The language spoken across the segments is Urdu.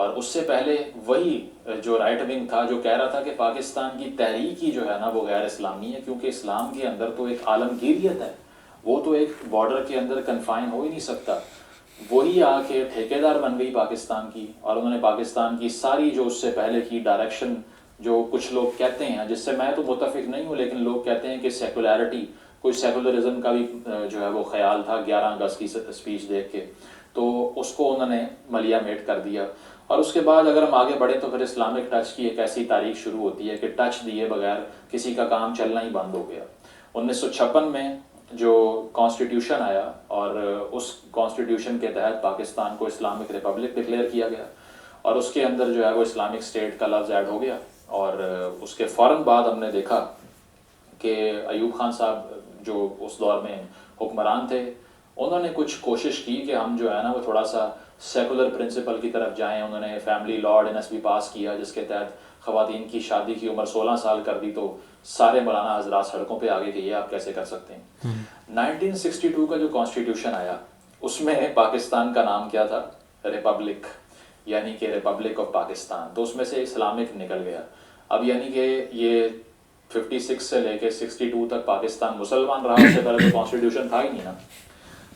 اور اس سے پہلے وہی جو رائٹ ونگ تھا جو کہہ رہا تھا کہ پاکستان کی تحریک ہی جو ہے نا وہ غیر اسلامی ہے، کیونکہ اسلام کے اندر تو ایک عالمگیریت ہے، وہ تو ایک بارڈر کے اندر کنفائن ہو ہی نہیں سکتا. وہی آ کے ٹھیکیدار بن گئی پاکستان کی، اور انہوں نے پاکستان کی ساری جو اس سے پہلے کی ڈائریکشن، جو کچھ لوگ کہتے ہیں، جس سے میں تو متفق نہیں ہوں، لیکن لوگ کہتے ہیں کہ سیکولیرٹی، کوئی سیکولرزم کا بھی جو ہے وہ خیال تھا 11 اگست کی اسپیچ دیکھ کے، تو اس کو انہوں نے ملیا میٹ کر دیا. اور اس کے بعد اگر ہم آگے بڑھیں تو پھر اسلامک ٹچ کی ایک ایسی تاریخ شروع ہوتی ہے کہ ٹچ دیے بغیر کسی کا کام چلنا ہی بند ہو گیا. 1956 میں جو کانسٹیٹیوشن آیا، اور اس کانسٹیٹیوشن کے تحت پاکستان کو اسلامک ریپبلک ڈکلیئر کیا گیا، اور اس کے اندر جو ہے وہ اسلامک اسٹیٹ کا لفظ ایڈ ہو گیا. اور اس کے فوراً بعد ہم نے دیکھا کہ ایوب خان صاحب جو اس دور میں حکمران تھے، انہوں نے کچھ کوشش کی کہ ہم جو ہے نا وہ تھوڑا سا سیکولر پرنسپل کی طرف جائیں. انہوں نے فیملی لا آرڈیننس بھی پاس کیا، جس کے تحت خواتین کی شادی کی عمر 16 سال کر دی، تو سارے مولانا حضرات سڑکوں پہ آگے کہ یہ آپ کیسے کر سکتے ہیں. 1962 کا جو کانسٹیٹیوشن آیا، اس میں پاکستان کا نام کیا تھا؟ ریپبلک، یعنی کہ ریپبلک آف پاکستان. تو اس میں سے اسلامک نکل گیا. اب یعنی کہ یہ 56 سے لے کے 62 تک پاکستان مسلمان رہا، اس سے پہلے تو کانسٹیٹیوشن تھا ہی نہیں نا.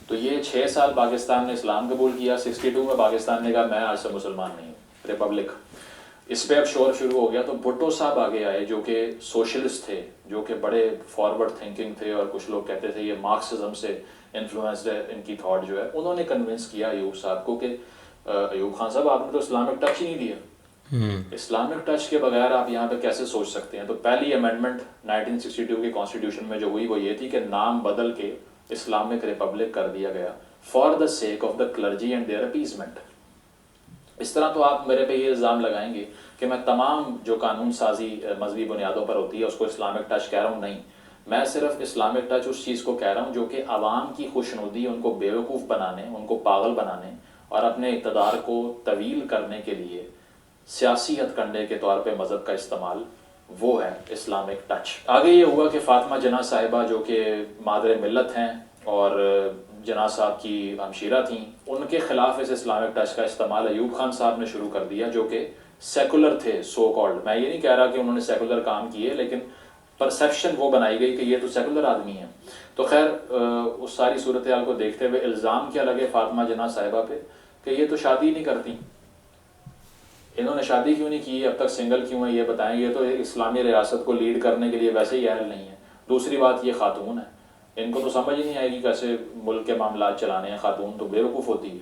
تو یہ 6 سال پاکستان نے اسلام قبول کیا، 62 میں پاکستان نے کہا میں آج سے مسلمان نہیں ہوں، ریپبلک. اس پہ اب شور شروع ہو گیا. تو بھٹو صاحب آگے آئے جو کہ سوشلسٹ تھے، جو کہ بڑے فارورڈ تھنکنگ تھے، اور کچھ لوگ کہتے تھے یہ مارکسزم سے انفلوئنسڈ ہے ان کی تھاٹ جو ہے. انہوں نے کنونس کیا ایوب صاحب کو کہ ایوب خان صاحب آپ نے تو اسلامک ٹچ ہی نہیں دیا، اسلامک ٹچ کے بغیر آپ یہاں پہ کیسے سوچ سکتے ہیں. تو پہلی امینڈمنٹ 1962 کے کانسٹیٹیوشن میں جو ہوئی وہ یہ تھی کہ نام بدل کے اسلامک ریپبلک کر دیا گیا for the sake of the clergy and their appeasement. اس طرح تو آپ میرے پہ یہ الزام لگائیں گے کہ میں تمام جو قانون سازی مذہبی بنیادوں پر ہوتی ہے اس کو اسلامک ٹچ کہہ رہا ہوں. نہیں، میں صرف اسلامک ٹچ اس چیز کو کہہ رہا ہوں جو کہ عوام کی خوشنودی، ان کو بیوقوف بنانے، ان کو پاگل بنانے اور اپنے اقتدار کو طویل کرنے کے لیے سیاسی ہتھ کنڈے کے طور پہ مذہب کا استعمال، وہ ہے اسلامک ٹچ. آگے یہ ہوا کہ فاطمہ جناح صاحبہ جو کہ مادر ملت ہیں اور جناح صاحب کی ہمشیرہ تھیں، ان کے خلاف اس اسلامک ٹچ کا استعمال ایوب خان صاحب نے شروع کر دیا، جو کہ سیکولر تھے سو کالڈ. میں یہ نہیں کہہ رہا کہ انہوں نے سیکولر کام کیے، لیکن پرسیپشن وہ بنائی گئی کہ یہ تو سیکولر آدمی ہیں. تو خیر اس ساری صورتحال کو دیکھتے ہوئے الزام کیا لگے فاطمہ جناح صاحبہ پہ کہ یہ تو شادی نہیں کرتی، انہوں نے شادی کیوں نہیں کی، اب تک سنگل کیوں ہیں یہ بتائیں، یہ تو اسلامی ریاست کو لیڈ کرنے کے لیے ویسے ہی اہل نہیں ہے. دوسری بات یہ خاتون ہے، ان کو تو سمجھ ہی نہیں آئے گی کیسے ملک کے معاملات چلانے ہیں، خاتون تو بیوقوف ہوتی ہے.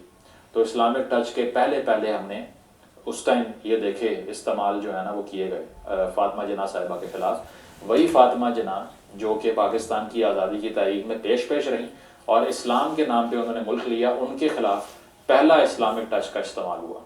تو اسلامک ٹچ کے پہلے ہم نے اس ٹائم یہ دیکھے استعمال جو ہے نا وہ کیے گئے فاطمہ جناح صاحبہ کے خلاف. وہی فاطمہ جناح جو کہ پاکستان کی آزادی کی تاریخ میں پیش رہیں اور اسلام کے نام پہ انہوں نے ملک لیا، ان کے خلاف پہلا اسلامک ٹچ کا استعمال ہوا.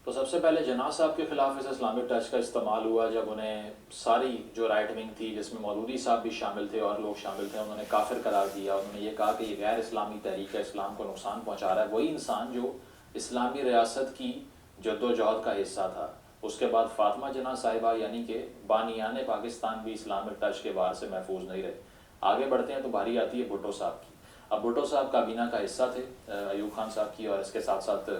تو سب سے پہلے جناح صاحب کے خلاف اس اسلامک ٹچ کا استعمال ہوا جب انہیں ساری جو رائٹ ونگ تھی، جس میں مودودی صاحب بھی شامل تھے اور لوگ شامل تھے، انہوں نے کافر قرار دیا. انہوں نے یہ کہا کہ یہ غیر اسلامی تحریک ہے، اسلام کو نقصان پہنچا رہا ہے. وہی انسان جو اسلامی ریاست کی جدوجہد کا حصہ تھا. اس کے بعد فاطمہ جناح صاحبہ یعنی کہ بانیان پاکستان بھی اسلامک ٹچ کے وار سے محفوظ نہیں رہے. آگے بڑھتے ہیں تو باری آتی ہے بھٹو صاحب کی. اب بھٹو صاحب کابینہ کا حصہ تھے ایوب خان صاحب کی، اور اس کے ساتھ ساتھ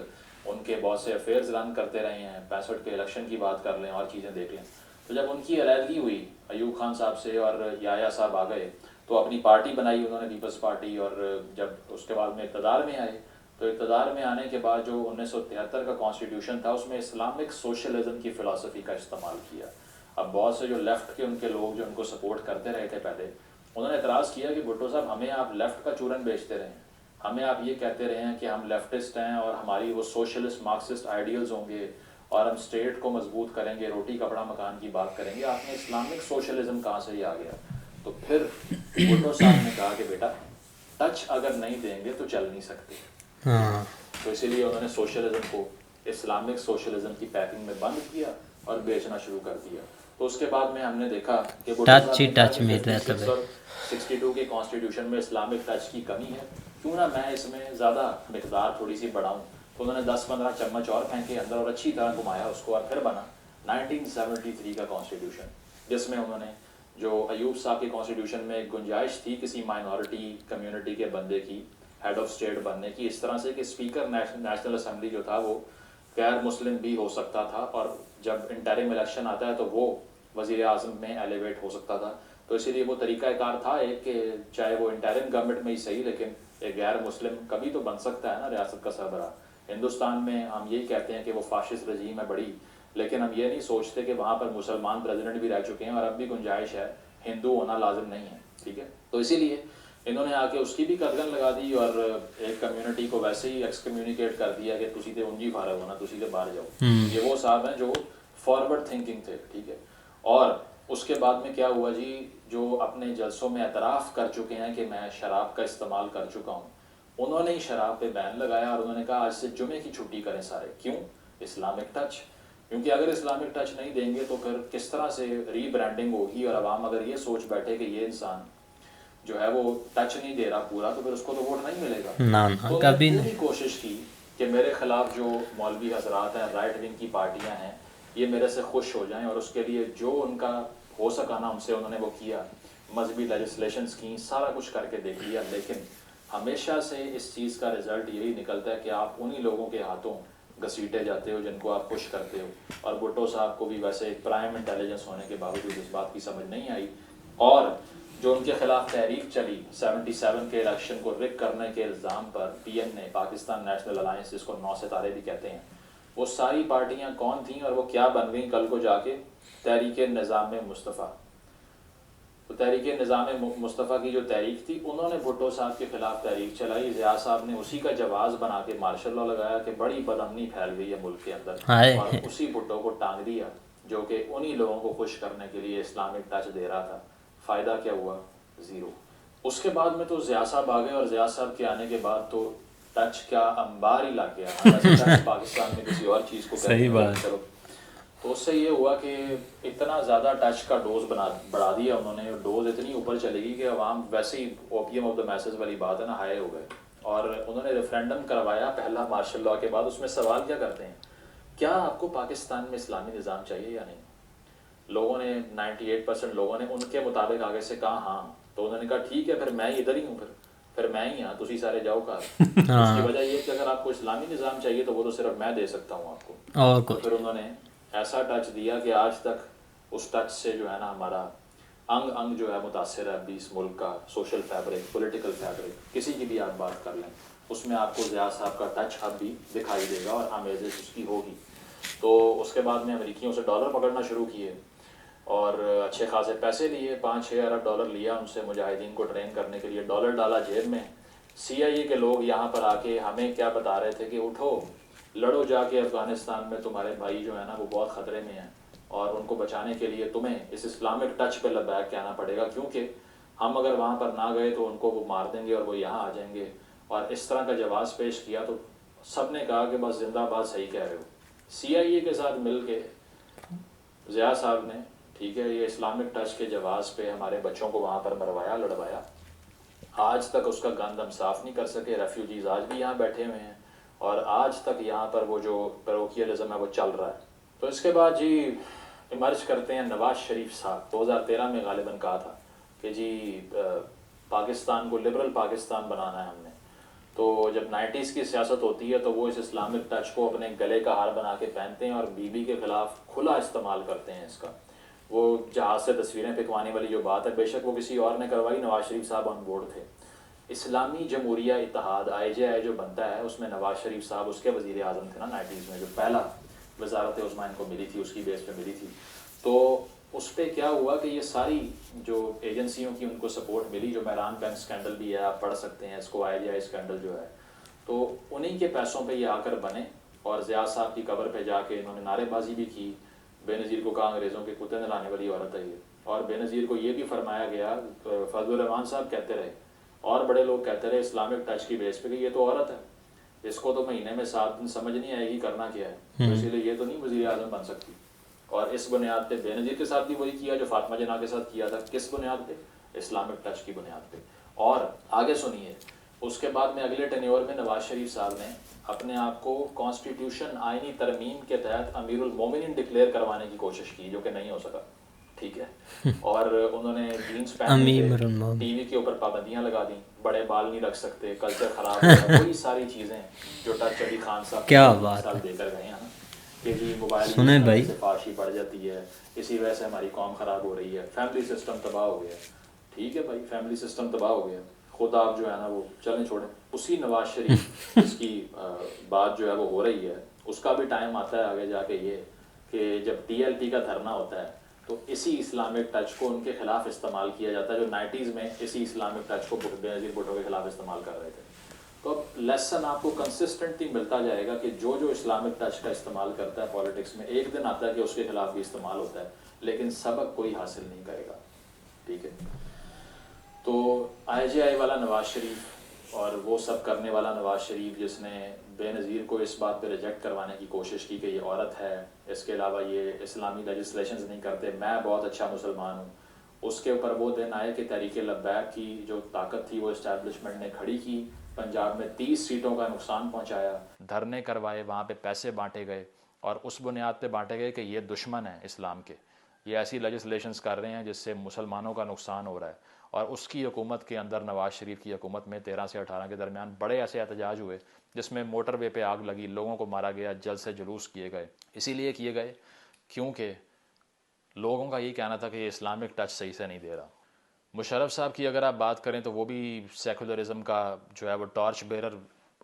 ان کے بہت سے افیئرز رن کرتے رہے ہیں. 65 کے الیکشن کی بات کر لیں اور چیزیں دیکھ لیں. تو جب ان کی علیحدگی ہوئی ایوب خان صاحب سے اور یحییٰ صاحب آ گئے تو اپنی پارٹی بنائی انہوں نے، پیپلز پارٹی. اور جب اس کے بعد میں اقتدار میں آئے تو اقتدار میں آنے کے بعد جو 1973 کا کانسٹیٹیوشن تھا اس میں اسلامک سوشلزم کی فلسفی کا استعمال کیا. اب بہت سے جو لیفٹ کے ان کے لوگ جو ان کو سپورٹ کرتے رہے تھے پہلے، انہوں نے اعتراض کیا کہ بھٹو صاحب ہمیں آپ لیفٹ کا چورن بیچتے رہے ہیں، ہمیں آپ یہ کہتے رہے ہیں کہ ہم لیفٹسٹ ہیں اور ہماری وہ سوشلسٹ مارکسسٹ آئیڈیلز ہوں گے اور ہم اسٹیٹ کو مضبوط کریں گے، روٹی کپڑا مکان کی بات کریں گے، آپ نے اسلامک سوشلزم کہاں سے یہ آ گیا؟ تو پھر بھٹو صاحب نے کہا کہ بیٹا ٹچ اگر نہیں دیں گے تو چل نہیں سکتے. تو اسی لیے انہوں نے سوشلزم کو اسلامک سوشلزم کی پیکنگ میں بند کیا اور بیچنا شروع کر دیا. تو اس کے بعد میں ہم نے دیکھا کہ ٹچ ہی ٹچ میں رہتا ہے. 62 کے کانسٹیٹیوشن میں اسلامک ٹچ کی کمی ہے، کیوں نہ میں اس میں زیادہ مقدار تھوڑی سی بڑھاؤں. تو انہوں نے 10-15 چمچ اور پھینکے اندر اور اچھی طرح گھمایا اس کو، اور پھر بنا 1973 کا کانسٹیٹیوشن، جس میں انہوں نے جو ایوب صاحب کے کانسٹیٹیوشن میں ایک گنجائش تھی کسی مائنورٹی کمیونٹی کے بندے کی ہیڈ آف اسٹیٹ بننے کی، اس طرح سے کہ اسپیکر نیشنل اسمبلی جو تھا وہ غیر مسلم بھی ہو سکتا تھا، اور جب انٹرم الیکشن آتا ہے تو وہ وزیر اعظم میں ایلیویٹ ہو سکتا تھا. تو اسی لیے وہ طریقہ کار تھا ایک کہ چاہے وہ انٹرم گورنمنٹ میں ہی صحیح، لیکن ایک غیر مسلم کبھی تو بن سکتا ہے نا ریاست کا سربراہ. ہندوستان میں ہم یہی کہتے ہیں کہ وہ فاشسٹ رجیم ہے بڑی، لیکن ہم یہ نہیں سوچتے کہ وہاں پر مسلمان پریزیڈنٹ بھی رہ چکے ہیں اور اب بھی گنجائش ہے، ہندو ہونا لازم نہیں ہے. ٹھیک ہے، تو اسی لیے انہوں نے آ کے اس کی بھی قدغن لگا دی اور ایک کمیونٹی کو ویسے ہی ایکس کمیونیکیٹ کر دیا کہ تسی تے انجی فارغ ہونا، تسی تے باہر جاؤ. یہ وہ صاحب ہیں جو فارورڈ تھنکنگ تھے. ٹھیک ہے، اور اس کے بعد میں کیا ہوا جی، جو اپنے جلسوں میں اعتراف کر چکے ہیں کہ میں شراب کا استعمال کر چکا ہوں، انہوں نے ہی شراب پہ بین لگایا اور انہوں نے کہا آج سے جمعے کی چھٹی کریں سارے. کیوں؟ Islamic touch. کیونکہ اگر اسلامک ٹچ نہیں دیں گے تو پھر کس طرح سے ری برانڈنگ ہوگی، اور عوام اگر یہ سوچ بیٹھے کہ یہ انسان جو ہے وہ ٹچ نہیں دے رہا پورا، تو پھر اس کو تو ووٹ نہیں ملے گا. تو انہوں نے پوری کوشش کی کہ میرے خلاف جو مولوی حضرات ہیں، رائٹ ونگ کی پارٹیاں ہیں، یہ میرے سے خوش ہو جائیں، اور اس کے لیے جو ان کا ہو سکا نا ان سے انہوں نے وہ کیا. مذہبی لیجسلیشنز کی، سارا کچھ کر کے دیکھ لیا، لیکن ہمیشہ سے اس چیز کا رزلٹ یہی نکلتا ہے کہ آپ انہی لوگوں کے ہاتھوں گھسیٹے جاتے ہو جن کو آپ خوش کرتے ہو. اور بھٹو صاحب کو بھی ویسے پرائم انٹیلیجنس ہونے کے باوجود اس بات کی سمجھ نہیں آئی، اور جو ان کے خلاف تحریک چلی 77 کے الیکشن کو رک کرنے کے الزام پر، پی ایم نے، پاکستان نیشنل الائنس جس کو 9 ستارے بھی کہتے ہیں، وہ ساری پارٹیاں کون تھیں اور وہ کیا بن گئیں کل کو جا کے؟ تحریک نظام مصطفیٰ. تو تحریک نظام مصطفیٰ کی جو تحریک تھی، انہوں نے بھٹو صاحب کے خلاف تحریک چلائی. ضیاء صاحب نے اسی کا جواز بنا کے مارشل لاء لگایا کہ بڑی بدامنی پھیل گئی ہے ملک کے اندر، اور اسی بھٹو کو ٹانگ دیا جو کہ انہی لوگوں کو خوش کرنے کے لیے اسلامک ٹچ دے رہا تھا. فائدہ کیا ہوا؟ زیرو. اس کے بعد میں تو ضیاء صاحب آ گئے، اور ضیاء صاحب کے آنے کے بعد تو ٹچ کا انبار ہی لگ گیا. ٹچ پاکستان میں کسی اور چیز کو صحیح بات. چلو، تو اس سے یہ ہوا کہ اتنا زیادہ ٹچ کا ڈوز بڑھا دیا انہوں نے، ڈوز اتنی اوپر چلے گی کہ عوام ویسے ہی اوپیم آف دا میسز والی بات ہے نا، ہائے ہو گئے. اور انہوں نے ریفرینڈم کروایا پہلا مارشل لاء کے بعد. اس میں سوال کیا کرتے ہیں؟ کیا آپ کو پاکستان میں اسلامی نظام چاہیے یا نہیں؟ لوگوں نے 98% لوگوں نے ان کے مطابق آگے سے کہا ہاں. تو انہوں نے کہا ٹھیک ہے، پھر میں ادھر ہی ہوں، پھر میں ہی ہاں، تسی سارے جاؤ کار. اس کی وجہ یہ کہ اگر آپ کو اسلامی نظام چاہیے تو وہ تو صرف میں دے سکتا ہوں آپ کو. تو پھر انہوں نے ایسا ٹچ دیا کہ آج تک اس ٹچ سے جو ہے نا ہمارا انگ جو ہے متاثر ہے ابھی اس ملک کا. سوشل فیبرک، پولیٹیکل فیبرک، کسی کی بھی آپ بات کر لیں، اس میں آپ کو ضیاء صاحب کا ٹچ اب بھی دکھائی دے گا اور آمیزش اس کی ہوگی. تو اس کے بعد میں امریکیوں سے ڈالر پکڑنا شروع کیے اور اچھے خاصے پیسے لیے، 5-6 ارب ڈالر لیا ان سے مجاہدین کو ٹرین کرنے کے لیے. ڈالر ڈالا جیب میں. سی آئی اے کے لوگ یہاں پر آ کے ہمیں کیا بتا رہے تھے کہ اٹھو لڑو جا کے افغانستان میں، تمہارے بھائی جو ہے نا وہ بہت خطرے میں ہیں، اور ان کو بچانے کے لیے تمہیں اس اسلامک ٹچ پہ لبیک کہنا پڑے گا، کیونکہ ہم اگر وہاں پر نہ گئے تو ان کو وہ مار دیں گے اور وہ یہاں آ جائیں گے. اور اس طرح کا جواز پیش کیا تو سب نے کہا کہ بس زندہ باد، صحیح کہہ رہے ہو. سی آئی اے کے ساتھ مل کے ضیاء صاحب نے، ٹھیک ہے، یہ اسلامک ٹچ کے جواز پہ ہمارے بچوں کو وہاں پر مروایا، لڑوایا. آج تک اس کا گند ہم صاف نہیں کر سکے. ریفیوجیز آج بھی یہاں بیٹھے ہوئے ہیں، اور آج تک یہاں پر وہ جو پیروکیلزم ہے وہ چل رہا ہے. تو اس کے بعد جی ایمرج کرتے ہیں نواز شریف صاحب. 2013 میں غالباً کہا تھا کہ جی پاکستان کو لبرل پاکستان بنانا ہے ہم نے. تو جب 90s کی سیاست ہوتی ہے تو وہ اس اسلامک ٹچ کو اپنے گلے کا ہار بنا کے پہنتے ہیں اور بی بی کے خلاف کھلا استعمال کرتے ہیں اس کا. وہ جہاز سے تصویریں پھینکوانے والی جو بات ہے، بے شک وہ کسی اور نے کروائی، نواز شریف صاحب آن بورڈ تھے. اسلامی جمہوریہ اتحاد IJI جو بنتا ہے اس میں نواز شریف صاحب اس کے وزیر اعظم تھے نا 90s میں، جو پہلا وزارت عظمیٰ ان کو ملی تھی اس کی بیس پہ ملی تھی. تو اس پہ کیا ہوا کہ یہ ساری جو ایجنسیوں کی ان کو سپورٹ ملی، جو مہران بینک اسکینڈل بھی ہے، آپ پڑھ سکتے ہیں اس کو، IJI اسکینڈل جو ہے، تو انہی کے پیسوں پہ یہ آ کر بنے. اور ضیاء صاحب کی قبر پہ جا کے انہوں نے نعرے بازی بھی کی. بے نظیر کو کہا انگریزوں کے کتے نہلانے والی عورت ہے یہ. اور بے نظیر کو یہ بھی فرمایا گیا، فضل الرحمان صاحب کہتے رہے اور بڑے لوگ کہتے رہے اسلامک ٹچ کی بیس پہ کہ یہ تو عورت ہے، اس کو تو مہینے میں 7 دن سمجھ نہیں آئے گی کرنا کیا ہے، تو اسی لیے یہ تو نہیں وزیر اعظم بن سکتی. اور اس بنیاد پہ بے نظیر کے ساتھ بھی وہی کیا جو فاطمہ جناح کے ساتھ کیا تھا. کس بنیاد پہ؟ اسلامک ٹچ کی بنیاد پہ. اور آگے سنیے، اس کے بعد میں اگلے ٹینیور میں نواز شریف صاحب نے اپنے آپ کو کانسٹیٹیوشن آئینی ترمیم کے تحت امیر المومنین ڈکلیئر کروانے کی کوشش کی، جو کہ نہیں ہو سکا. ٹھیک ہے، اور انہوں نے جینس پہنے تھے، ٹی وی کے اوپر پابندیاں لگا دیں. بڑے بال نہیں رکھ سکتے, کلچر خراب ہو رہا ہے, وہی ساری چیزیں جو ٹچ علی خان صاحب کیا بات مثال دے کر گئے ہیں نا کہ جی موبائل یوز سنیں کرنے بھائی, سے فحاشی بڑھ جاتی ہے, اسی وجہ سے ہماری قوم خراب ہو رہی ہے, فیملی سسٹم تباہ ہو گیا. ٹھیک ہے بھائی, فیملی سسٹم تباہ ہو گیا, خود آپ جو ہے نا وہ چلیں چھوڑیں. اسی نواز شریف جس کی بات جو ہے وہ ہو رہی ہے, اس کا بھی ٹائم آتا ہے آگے جا کے یہ کہ جب ٹی ایل پی کا دھرنا ہوتا ہے تو اسی اسلامک ٹچ کو ان کے خلاف استعمال کیا جاتا ہے, جو 90s میں اسی اسلامک ٹچ کو بینظیر بھٹو کے خلاف استعمال کر رہے تھے. تو اب لیسن آپ کو کنسسٹنٹلی ملتا جائے گا کہ جو جو اسلامک ٹچ کا استعمال کرتا ہے پالیٹکس میں, ایک دن آتا ہے کہ اس کے خلاف بھی استعمال ہوتا ہے, لیکن سبق کوئی حاصل نہیں کرے گا. ٹھیک ہے, تو آئی جے آئی والا نواز شریف اور وہ سب کرنے والا نواز شریف جس نے بے نظیر کو اس بات پہ ریجیکٹ کروانے کی کوشش کی کہ یہ عورت ہے, اس کے علاوہ یہ اسلامی لیجسلیشنز نہیں کرتے, میں بہت اچھا مسلمان ہوں, اس کے اوپر وہ دن آئے کہ تحریک لبیک کی جو طاقت تھی وہ اسٹیبلشمنٹ نے کھڑی کی, پنجاب میں 30 سیٹوں کا نقصان پہنچایا, دھرنے کروائے, وہاں پہ پیسے بانٹے گئے, اور اس بنیاد پہ بانٹے گئے کہ یہ دشمن ہیں اسلام کے, یہ ایسی لیجسلیشنز کر رہے ہیں جس سے مسلمانوں کا نقصان ہو رہا ہے. اور اس کی حکومت کے اندر, نواز شریف کی حکومت میں 13 سے 18 کے درمیان بڑے ایسے احتجاج ہوئے جس میں موٹر وے پہ آگ لگی, لوگوں کو مارا گیا, جلد سے جلوس کیے گئے. اسی لیے کیے گئے کیونکہ لوگوں کا یہی کہنا تھا کہ یہ اسلامک ٹچ صحیح سے نہیں دے رہا. مشرف صاحب کی اگر آپ بات کریں تو وہ بھی سیکولرزم کا جو ہے وہ ٹارچ بیرر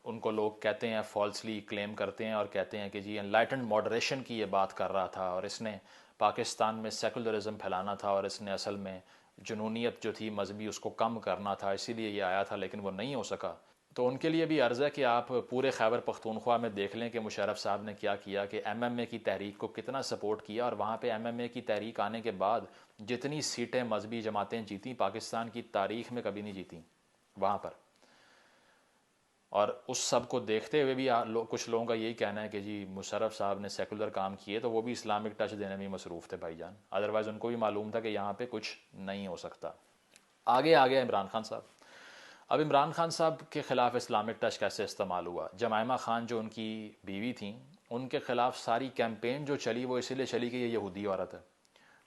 ان کو لوگ کہتے ہیں, فالسلی کلیم کرتے ہیں اور کہتے ہیں کہ جی انلائٹنڈ ماڈریشن کی یہ بات کر رہا تھا اور اس نے پاکستان میں سیکولرزم پھیلانا تھا اور اس نے اصل میں جنونیت جو تھی مذہبی اس کو کم کرنا تھا, اسی لیے یہ آیا تھا, لیکن وہ نہیں ہو سکا. تو ان کے لیے بھی عرض ہے کہ آپ پورے خیبر پختونخوا میں دیکھ لیں کہ مشرف صاحب نے کیا کیا, کہ ایم ایم اے کی تحریک کو کتنا سپورٹ کیا, اور وہاں پہ ایم ایم اے کی تحریک آنے کے بعد جتنی سیٹیں مذہبی جماعتیں جیتیں پاکستان کی تاریخ میں کبھی نہیں جیتیں وہاں پر. اور اس سب کو دیکھتے ہوئے بھی کچھ لوگوں کا یہی کہنا ہے کہ جی مشرف صاحب نے سیکولر کام کیے تو وہ بھی اسلامک ٹچ دینے میں مصروف تھے بھائی جان, ادروائز ان کو بھی معلوم تھا کہ یہاں پہ کچھ نہیں ہو سکتا. آگے عمران خان صاحب. اب عمران خان صاحب کے خلاف اسلامک ٹچ کیسے استعمال ہوا؟ جمائمہ خان جو ان کی بیوی تھیں, ان کے خلاف ساری کیمپین جو چلی وہ اسی لیے چلی کہ یہ یہودی عورت ہے,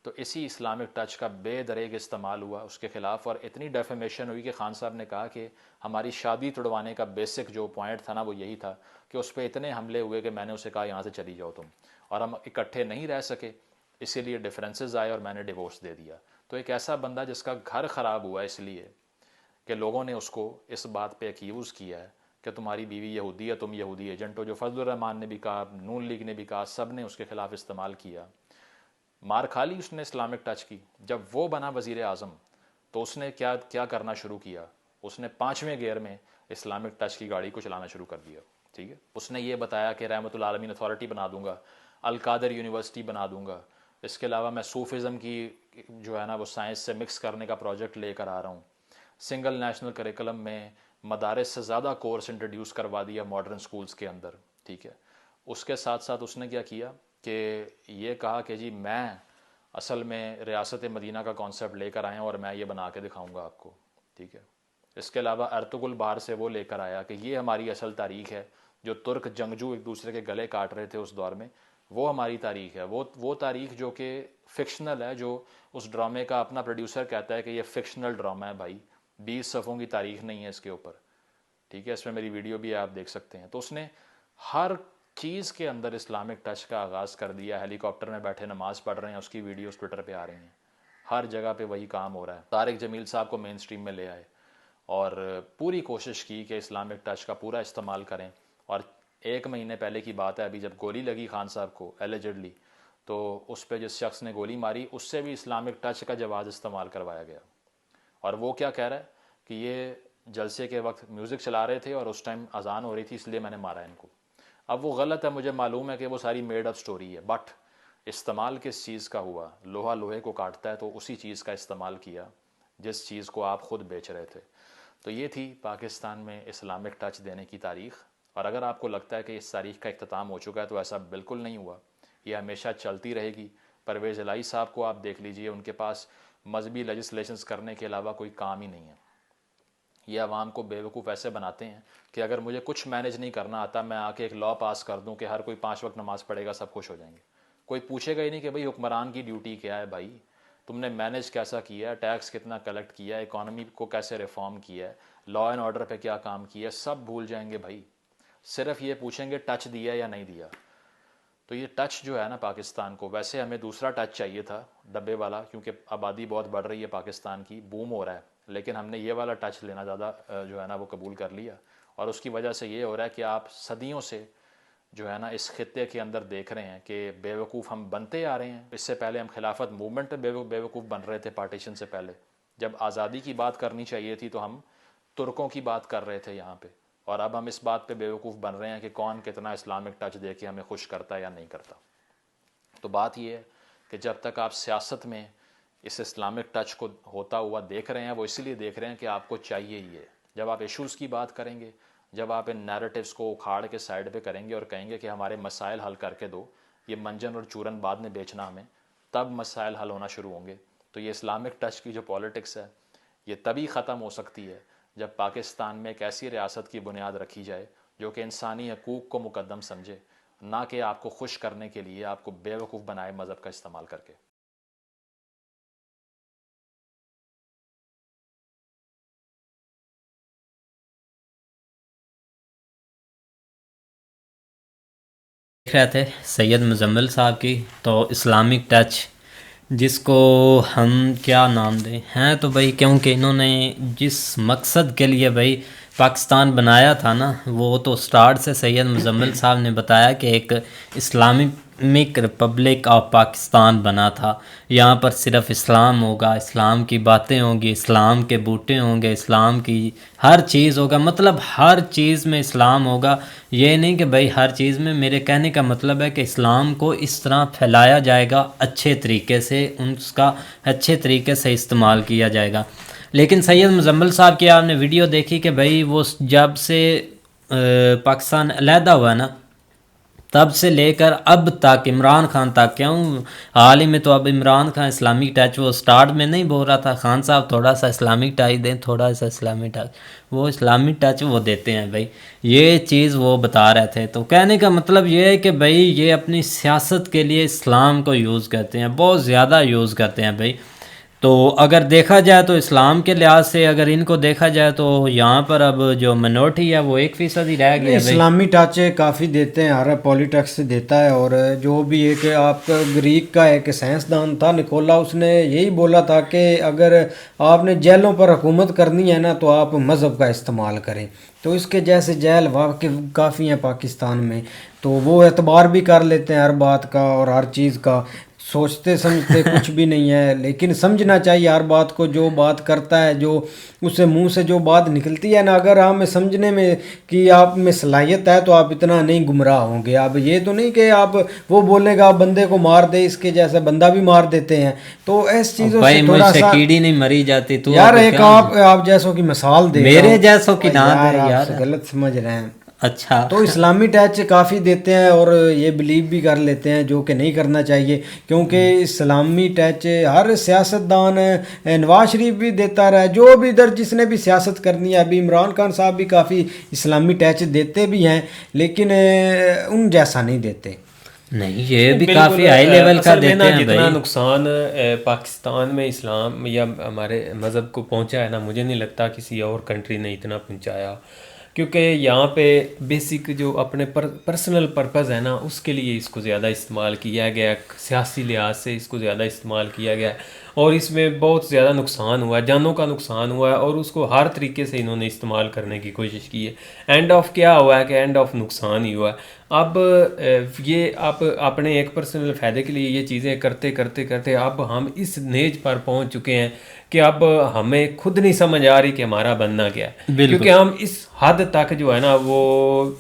تو اسی اسلامک ٹچ کا بے دریغ استعمال ہوا اس کے خلاف, اور اتنی ڈیفیمیشن ہوئی کہ خان صاحب نے کہا کہ ہماری شادی توڑوانے کا بیسک جو پوائنٹ تھا نا وہ یہی تھا کہ اس پہ اتنے حملے ہوئے کہ میں نے اسے کہا یہاں سے چلی جاؤ تم, اور ہم اکٹھے نہیں رہ سکے, اسی لیے ڈفرینسز آئے اور میں نے ڈیورس دے دیا. تو ایک ایسا بندہ جس کا گھر خراب ہوا اس لیے کہ لوگوں نے اس کو اس بات پہ ایکیوز کیا ہے کہ تمہاری بیوی یہودی ہے, تم یہودی ایجنٹ ہو, جو فضل الرحمان نے بھی کہا, نون لیگ نے بھی کہا, سب نے اس کے خلاف استعمال کیا. مار کھا لی اس نے اسلامک ٹچ کی. جب وہ بنا وزیر اعظم تو اس نے کیا کرنا شروع کیا, اس نے 5ویں گیئر میں اسلامک ٹچ کی گاڑی کو چلانا شروع کر دیا. ٹھیک ہے, اس نے یہ بتایا کہ رحمت العالمین اتھارٹی بنا دوں گا, القادر یونیورسٹی بنا دوں گا, اس کے علاوہ میں صوفزم کی جو ہے نا وہ سائنس سے مکس کرنے کا پروجیکٹ لے کر آ رہا ہوں, سنگل نیشنل کریکلم میں مدارس سے زیادہ کورس انٹروڈیوس کروا دیا ماڈرن سکولز کے اندر. ٹھیک ہے, اس کے ساتھ ساتھ اس نے کیا کیا کہ یہ کہا کہ جی میں اصل میں ریاست مدینہ کا کانسیپٹ لے کر آیا ہوں اور میں یہ بنا کے دکھاؤں گا آپ کو. ٹھیک ہے, اس کے علاوہ ارطغرل بہار سے وہ لے کر آیا کہ یہ ہماری اصل تاریخ ہے, جو ترک جنگجو ایک دوسرے کے گلے کاٹ رہے تھے اس دور میں, وہ ہماری تاریخ ہے, وہ تاریخ جو کہ فکشنل ہے, جو اس ڈرامے کا اپنا پروڈیوسر کہتا ہے کہ یہ فکشنل ڈرامہ ہے بھائی, 20 صفحوں کی تاریخ نہیں ہے اس کے اوپر. ٹھیک ہے, اس میں میری ویڈیو بھی آپ دیکھ سکتے ہیں. تو اس نے ہر چیز کے اندر اسلامک ٹچ کا آغاز کر دیا. ہیلی کاپٹر میں بیٹھے نماز پڑھ رہے ہیں, اس کی ویڈیوز ٹویٹر پہ آ رہی ہیں, ہر جگہ پہ وہی کام ہو رہا ہے. طارق جمیل صاحب کو مین سٹریم میں لے آئے اور پوری کوشش کی کہ اسلامک ٹچ کا پورا استعمال کریں. اور 1 مہینے پہلے کی بات ہے, ابھی جب گولی لگی خان صاحب کو ایلیجڈلی, تو اس پہ جس شخص نے گولی ماری اس سے بھی اسلامک ٹچ کا جواز استعمال کروایا گیا. اور وہ کیا کہہ رہا ہے کہ یہ جلسے کے وقت میوزک چلا رہے تھے اور اس ٹائم اذان ہو رہی تھی اس لیے میں نے مارا ان کو. اب وہ غلط ہے, مجھے معلوم ہے کہ وہ ساری میڈ اپ سٹوری ہے, بٹ استعمال کس چیز کا ہوا؟ لوہا لوہے کو کاٹتا ہے, تو اسی چیز کا استعمال کیا جس چیز کو آپ خود بیچ رہے تھے. تو یہ تھی پاکستان میں اسلامک ٹچ دینے کی تاریخ. اور اگر آپ کو لگتا ہے کہ اس تاریخ کا اختتام ہو چکا ہے تو ایسا بالکل نہیں ہوا, یہ ہمیشہ چلتی رہے گی. پرویز الہی صاحب کو آپ دیکھ لیجئے, ان کے پاس مذہبی لیجسلیشنز کرنے کے علاوہ کوئی کام ہی نہیں ہے. یہ عوام کو بیوقوف ایسے بناتے ہیں کہ اگر مجھے کچھ مینیج نہیں کرنا آتا, میں آ کے ایک لا پاس کر دوں کہ ہر کوئی 5 وقت نماز پڑھے گا, سب خوش ہو جائیں گے. کوئی پوچھے گا ہی نہیں کہ بھئی حکمران کی ڈیوٹی کیا ہے بھائی. تم نے مینیج کیسا کیا ہے, ٹیکس کتنا کلیکٹ کیا ہے, اکانومی کو کیسے ریفارم کیا ہے, لا اینڈ آرڈر پہ کیا کام کیا ہے, سب بھول جائیں گے بھائی. صرف یہ پوچھیں گے ٹچ دیا یا نہیں دیا. تو یہ ٹچ جو ہے نا پاکستان کو, ویسے ہمیں دوسرا ٹچ چاہیے تھا ڈبے والا, کیونکہ آبادی بہت بڑھ رہی ہے پاکستان کی, بوم ہو رہا ہے, لیکن ہم نے یہ والا ٹچ لینا زیادہ جو ہے نا وہ قبول کر لیا. اور اس کی وجہ سے یہ ہو رہا ہے کہ آپ صدیوں سے جو ہے نا اس خطے کے اندر دیکھ رہے ہیں کہ بیوقوف ہم بنتے آ رہے ہیں. اس سے پہلے ہم خلافت موومنٹ پہ بیوقوف بن رہے تھے پارٹیشن سے پہلے. جب آزادی کی بات کرنی چاہیے تھی تو ہم ترکوں کی بات کر رہے تھے یہاں پہ, اور اب ہم اس بات پہ بیوقوف بن رہے ہیں کہ کون کتنا اسلامک ٹچ دے کے ہمیں خوش کرتا ہے یا نہیں کرتا. تو بات یہ ہے کہ جب تک آپ سیاست میں اس اسلامک ٹچ کو ہوتا ہوا دیکھ رہے ہیں, وہ اسی لیے دیکھ رہے ہیں کہ آپ کو چاہیے ہی ہے. جب آپ ایشوز کی بات کریں گے, جب آپ ان نیریٹیوز کو اکھاڑ کے سائڈ پہ کریں گے اور کہیں گے کہ ہمارے مسائل حل کر کے دو, یہ منجن اور چورن بعد میں بیچنا ہمیں, تب مسائل حل ہونا شروع ہوں گے. تو یہ اسلامک ٹچ کی جو پالیٹکس ہے یہ تبھی ختم ہو سکتی ہے جب پاکستان میں ایک ایسی ریاست کی بنیاد رکھی جائے جو کہ انسانی حقوق کو مقدم سمجھے, نہ کہ آپ کو خوش کرنے کے لیے آپ کو بیوقوف بنائے مذہب کا استعمال کر کے. دیکھ رہے تھے سید مزمل صاحب کی, تو اسلامک ٹچ جس کو ہم کیا نام دیں ہیں, تو بھائی کیونکہ انہوں نے جس مقصد کے لیے بھائی پاکستان بنایا تھا نا, وہ تو سٹارٹ سے سید مزمل صاحب نے بتایا کہ ایک اسلامک ریپبلک آف پاکستان بنا تھا. یہاں پر صرف اسلام ہوگا, اسلام کی باتیں ہوں گی, اسلام کے بوٹے ہوں گے, اسلام کی ہر چیز ہوگا, مطلب ہر چیز میں اسلام ہوگا. یہ نہیں کہ بھائی ہر چیز میں, میرے کہنے کا مطلب ہے کہ اسلام کو اس طرح پھیلایا جائے گا اچھے طریقے سے, اس کا اچھے طریقے سے استعمال کیا جائے گا. لیکن سید مزمل صاحب کی آپ نے ویڈیو دیکھی کہ بھائی وہ جب سے پاکستان علیحدہ ہوا نا, تب سے لے کر اب تک عمران خان تک, کیوں حال ہی میں تو اب عمران خان اسلامک ٹچ, وہ سٹارٹ میں نہیں بول رہا تھا خان صاحب تھوڑا سا اسلامک ٹچ دیں, تھوڑا سا اسلامک ٹچ, وہ اسلامک ٹچ وہ دیتے ہیں بھائی, یہ چیز وہ بتا رہے تھے. تو کہنے کا مطلب یہ ہے کہ بھائی یہ اپنی سیاست کے لیے اسلام کو یوز کرتے ہیں, بہت زیادہ یوز کرتے ہیں بھائی. تو اگر دیکھا جائے تو اسلام کے لحاظ سے اگر ان کو دیکھا جائے تو یہاں پر اب جو منورٹی ہے وہ 1% ہی رہ گیا. اسلامی ٹانچے کافی دیتے ہیں, ہر پولیٹکس دیتا ہے. اور جو بھی ایک آپ گریک کا ایک سائنسدان تھا نکولا, اس نے یہی بولا تھا کہ اگر آپ نے جیلوں پر حکومت کرنی ہے نا تو آپ مذہب کا استعمال کریں. تو اس کے جیسے جیل واقع کافی ہیں پاکستان میں, تو وہ اعتبار بھی کر لیتے ہیں ہر بات کا اور ہر چیز کا, سوچتے سمجھتے کچھ بھی نہیں ہے. لیکن سمجھنا چاہیے ہر بات کو, جو بات کرتا ہے, جو اس سے منہ سے جو بات نکلتی ہے نا, اگر ہمیں سمجھنے میں کہ آپ میں صلاحیت ہے تو آپ اتنا نہیں گمراہ ہوں گے. اب یہ تو نہیں کہ آپ وہ بولے گا بندے کو مار دے, اس کے جیسا بندہ بھی مار دیتے ہیں. تو ایس چیزوں سے تھوڑا سا کیڑی نہیں مری جاتی. تو یار ایک آپ جیسوں کی مثال دے, میرے جیسوں کی نہ دے یار, غلط سمجھ رہے ہیں. اچھا, تو اسلامی ٹچ کافی دیتے ہیں اور یہ بلیو بھی کر لیتے ہیں, جو کہ نہیں کرنا چاہیے. کیونکہ اسلامی ٹچ ہر سیاستدان, نواز شریف بھی دیتا رہا ہے, جو بھی ادھر جس نے بھی سیاست کرنی ہے. ابھی عمران خان صاحب بھی کافی اسلامی ٹچ دیتے بھی ہیں, لیکن ان جیسا نہیں دیتے. نہیں, یہ بھی کافی ہائی لیول کا دیتے ہیں. جتنا نقصان پاکستان میں اسلام یا ہمارے مذہب کو پہنچا ہے نا, مجھے نہیں لگتا کسی اور کنٹری نے اتنا پہنچایا. کیونکہ یہاں پہ بیسک جو اپنے پرسنل پرپز ہے نا, اس کے لیے اس کو زیادہ استعمال کیا گیا, سیاسی لحاظ سے اس کو زیادہ استعمال کیا گیا, اور اس میں بہت زیادہ نقصان ہوا ہے, جانوں کا نقصان ہوا ہے, اور اس کو ہر طریقے سے انہوں نے استعمال کرنے کی کوشش کی ہے. اینڈ آف کیا ہوا ہے کہ اینڈ آف نقصان ہی ہوا ہے. اب یہ آپ اپنے ایک پرسنل فائدے کے لیے یہ چیزیں کرتے کرتے کرتے اب ہم اس نیج پر پہنچ چکے ہیں کہ اب ہمیں خود نہیں سمجھ آ رہی کہ ہمارا بننا کیا ہے. کیونکہ ہم اس حد تک جو ہے نا وہ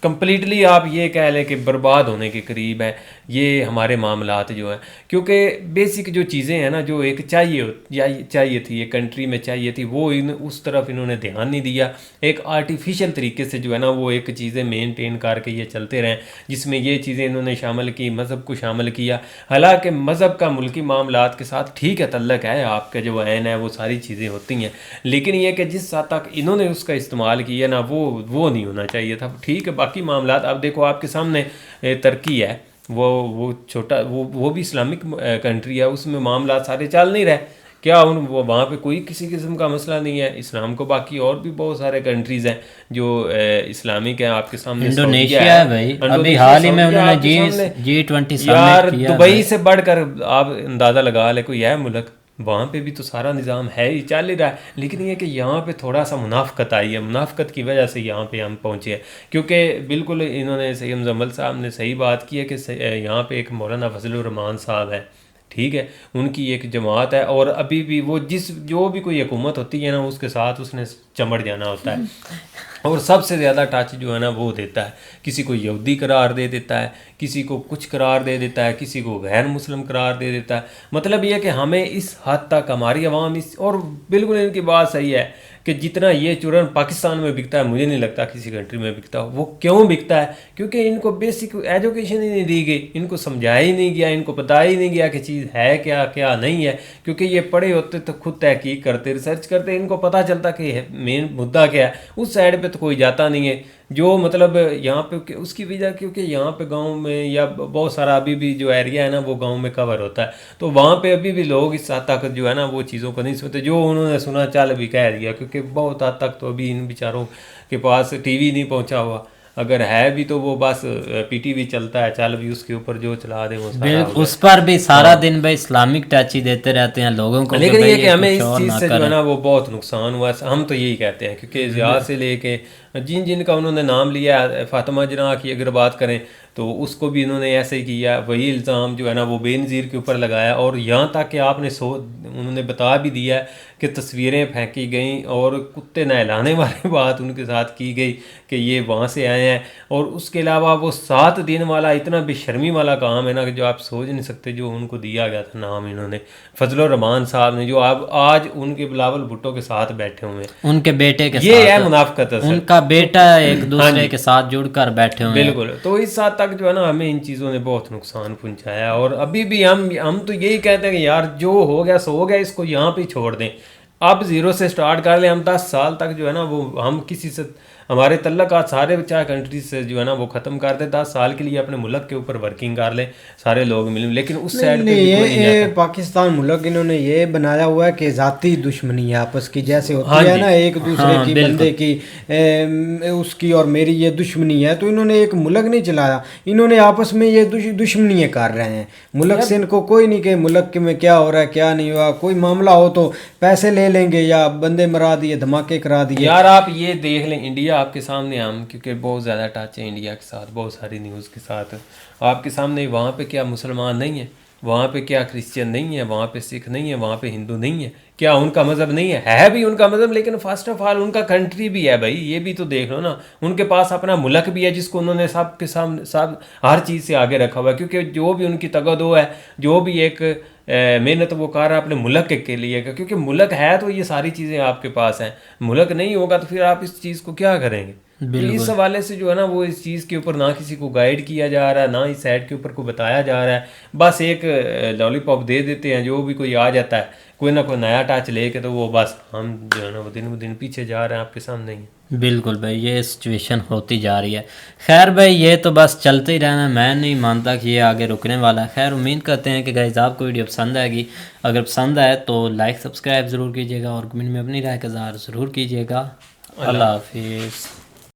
کمپلیٹلی آپ یہ کہہ لیں کہ برباد ہونے کے قریب ہے یہ ہمارے معاملات جو ہیں. کیونکہ بیسک جو چیزیں ہیں نا, جو ایک چاہیے تھی, ایک کنٹری میں چاہیے تھی, وہ اس طرف انہوں نے دھیان نہیں دیا. ایک آرٹیفیشل طریقے سے جو ہے نا وہ ایک چیزیں مینٹین کر کے یہ چلتے رہیں, جس میں یہ چیزیں انہوں نے شامل کی, مذہب کو شامل کیا. حالانکہ مذہب کا ملکی معاملات کے ساتھ ٹھیک ہے تعلق ہے, آپ کا جو عین ہے وہ ساری چیزیں ہوتی ہیں, لیکن یہ کہ جس حد تک انہوں نے اس کا استعمال کیا نا وہ نہیں ہونا چاہیے تھا. ٹھیک ہے, باقی معاملات اب دیکھو آپ کے سامنے ترکی ہے, وہ چھوٹا وہ بھی اسلامک کنٹری ہے، اس میں معاملات سارے چل نہیں رہے، کیا وہاں پہ کوئی کسی قسم کا مسئلہ نہیں ہے اسلام کو. باقی اور بھی بہت سارے کنٹریز ہیں جو اسلامک ہیں، آپ کے سامنے انڈونیشیا ہے بھائی، ابھی حال ہی میں انہوں نے G20 یار دبئی سے بڑھ کر آپ اندازہ لگا لے کوئی ہے ملک، وہاں پہ بھی تو سارا نظام ہے ہی، چل ہی رہا ہے. لیکن یہ کہ یہاں پہ تھوڑا سا منافقت آئی ہے، منافقت کی وجہ سے یہاں پہ ہم پہنچے ہیں. کیونکہ بالکل انہوں نے سید مزمل صاحب نے صحیح بات کی ہے کہ یہاں پہ ایک مولانا فضل الرحمان صاحب ہے، ٹھیک ہے، ان کی ایک جماعت ہے، اور ابھی بھی وہ جو بھی کوئی حکومت ہوتی ہے نا اس کے ساتھ اس نے چمڑ جانا ہوتا ہے، اور سب سے زیادہ ٹچ جو ہے نا وہ دیتا ہے، کسی کو یہودی قرار دے دیتا ہے، کسی کو کچھ قرار دے دیتا ہے، کسی کو غیر مسلم قرار دے دیتا ہے. مطلب یہ کہ ہمیں اس حد تک ہماری عوام اور بالکل ان کی بات صحیح ہے کہ جتنا یہ چورن پاکستان میں بکتا ہے مجھے نہیں لگتا کسی کنٹری میں بکتا ہو. وہ کیوں بکتا ہے؟ کیونکہ ان کو بیسک ایجوکیشن ہی نہیں دی گئی، ان کو سمجھایا ہی نہیں گیا، ان کو بتایا ہی نہیں گیا کہ چیز ہے کیا کیا نہیں ہے. کیونکہ یہ پڑھے ہوتے تو خود تحقیق کرتے، ریسرچ کرتے، ان کو پتہ چلتا کہ مین مدعا کیا ہے. اس سائڈ پہ تو کوئی جاتا نہیں ہے، جو مطلب یہاں پہ اس کی وجہ کیونکہ یہاں پہ گاؤں میں یا بہت سارا ابھی بھی جو ایریا ہے نا وہ گاؤں میں کور ہوتا ہے، تو وہاں پہ ابھی بھی لوگ اس حد تک جو ہے نا وہ چیزوں کو نہیں سنتے، جو انہوں نے سنا چل بھی کہہ دیا. کیونکہ بہت حد تک تو ابھی ان بیچاروں کے پاس ٹی وی نہیں پہنچا ہوا، اگر ہے بھی تو وہ بس پی ٹی وی چلتا ہے، چل بھی اس کے اوپر جو چلا دیں وہ سارا اس پر بھی سارا دن بھائی اسلامک ٹچ ہی دیتے رہتے ہیں لوگوں کو. لیکن یہ کہ ہمیں اس چیز سے جو ہے نا وہ بہت نقصان ہوا ہے. ہم تو یہی کہتے ہیں کیونکہ زیاد سے لے کے جن کا انہوں نے نام لیا ہے، فاطمہ جناح کی اگر بات کریں تو اس کو بھی انہوں نے ایسے ہی کیا، وہی الزام جو ہے نا وہ بے نظیر کے اوپر لگایا. اور یہاں تک کہ آپ نے انہوں نے بتا بھی دیا ہے کہ تصویریں پھینکی گئیں اور کتے نہلانے والی بات ان کے ساتھ کی گئی کہ یہ وہاں سے آئے ہیں. اور اس کے علاوہ وہ 7 دن والا اتنا بے شرمی والا کام ہے نا کہ جو آپ سوچ نہیں سکتے، جو ان کو دیا گیا تھا نام انہوں نے فضل الرحمان صاحب نے، جو آج ان کے بلاول بھٹو کے ساتھ بیٹھے ہوئے ہیں، ان کے بیٹے کے یہ ساتھ ہے منافقت، ان کا بیٹا ایک دوسرے کے ساتھ جڑ کر بیٹھے ہوئے ہیں. بالکل. تو اس حد تک جو ہے نا ہمیں ان چیزوں نے بہت نقصان پہنچایا. اور ابھی بھی ہم تو یہی کہتے ہیں کہ یار جو ہو گیا سو ہو گیا، اس کو یہاں پہ چھوڑ دیں، اب زیرو سے سٹارٹ کر لیں. ہم 10 سال تک جو ہے نا وہ ہم کسی سے ہمارے تعلقات سارے چاہے کنٹریز سے جو ہے نا وہ ختم کر دیں، 10 سال کے لیے اپنے ملک کے اوپر ورکنگ کر لیں سارے لوگ مل. لیکن اس سائڈ پہ بھی کوئی نہیں جاتا. پاکستان ملک انہوں نے یہ بنایا ہوا ہے کہ ذاتی دشمنی ہے آپس کی، جیسے ہوتی ہے نا ایک دوسرے کی بندے کی اس کی اور میری یہ دشمنی ہے. تو انہوں نے ایک ملک نہیں چلایا، انہوں نے آپس میں یہ دشمنیاں کر رہے ہیں. ملک سے ان کو کوئی نہیں کہ ملک میں کیا ہو رہا ہے کیا نہیں ہوا. کوئی معاملہ ہو تو پیسے لے لیں گے یا بندے مرا دیے، دھماکے کرا دیے. یار آپ یہ دیکھ لیں انڈیا آپ کے سامنے، ہم کیونکہ بہت زیادہ ٹچ ہے انڈیا کے ساتھ، بہت ساری نیوز کے ساتھ آپ کے سامنے. وہاں پہ کیا مسلمان نہیں ہیں؟ وہاں پہ کیا کرسچن نہیں ہے؟ وہاں پہ سکھ نہیں ہے؟ وہاں پہ ہندو نہیں ہے؟ کیا ان کا مذہب نہیں ہے بھی ان کا مذہب، لیکن فرسٹ آف آل ان کا کنٹری بھی ہے بھائی. یہ بھی تو دیکھ لو نا، ان کے پاس اپنا ملک بھی ہے جس کو انہوں نے سب کے سامنے سب ہر چیز سے آگے رکھا ہوا ہے. کیونکہ جو بھی ان کی تگدو ہے، جو بھی ایک محنت وہ کر رہا ہے اپنے ملک کے لیے، کیونکہ ملک ہے تو یہ ساری چیزیں آپ کے پاس ہیں. ملک نہیں ہوگا تو پھر آپ اس چیز کو کیا کریں گے؟ اس حوالے سے جو ہے نا وہ اس چیز کے اوپر نہ کسی کو گائیڈ کیا جا رہا ہے، نہ اس سائڈ کے اوپر کو بتایا جا رہا ہے. بس ایک لالی پاپ دے دیتے ہیں، جو بھی کوئی آ جاتا ہے کوئی نہ کوئی نیا ٹچ لے کے، تو وہ بس ہم جو ہے نا وہ دن ب دن پیچھے جا رہے ہیں، آپ کے سامنے ہی. بالکل بھائی یہ سچویشن ہوتی جا رہی ہے. خیر بھائی یہ تو بس چلتے ہی رہنا، میں نہیں مانتا کہ یہ آگے رکنے والا ہے. خیر امید کرتے ہیں کہ گائز آپ کو ویڈیو پسند آئے گی. اگر پسند آئے تو لائک سبسکرائب ضرور کیجیے گا اور کمنٹ میں اپنی رائے کا اظہار ضرور کیجیے گا. اللہ حافظ.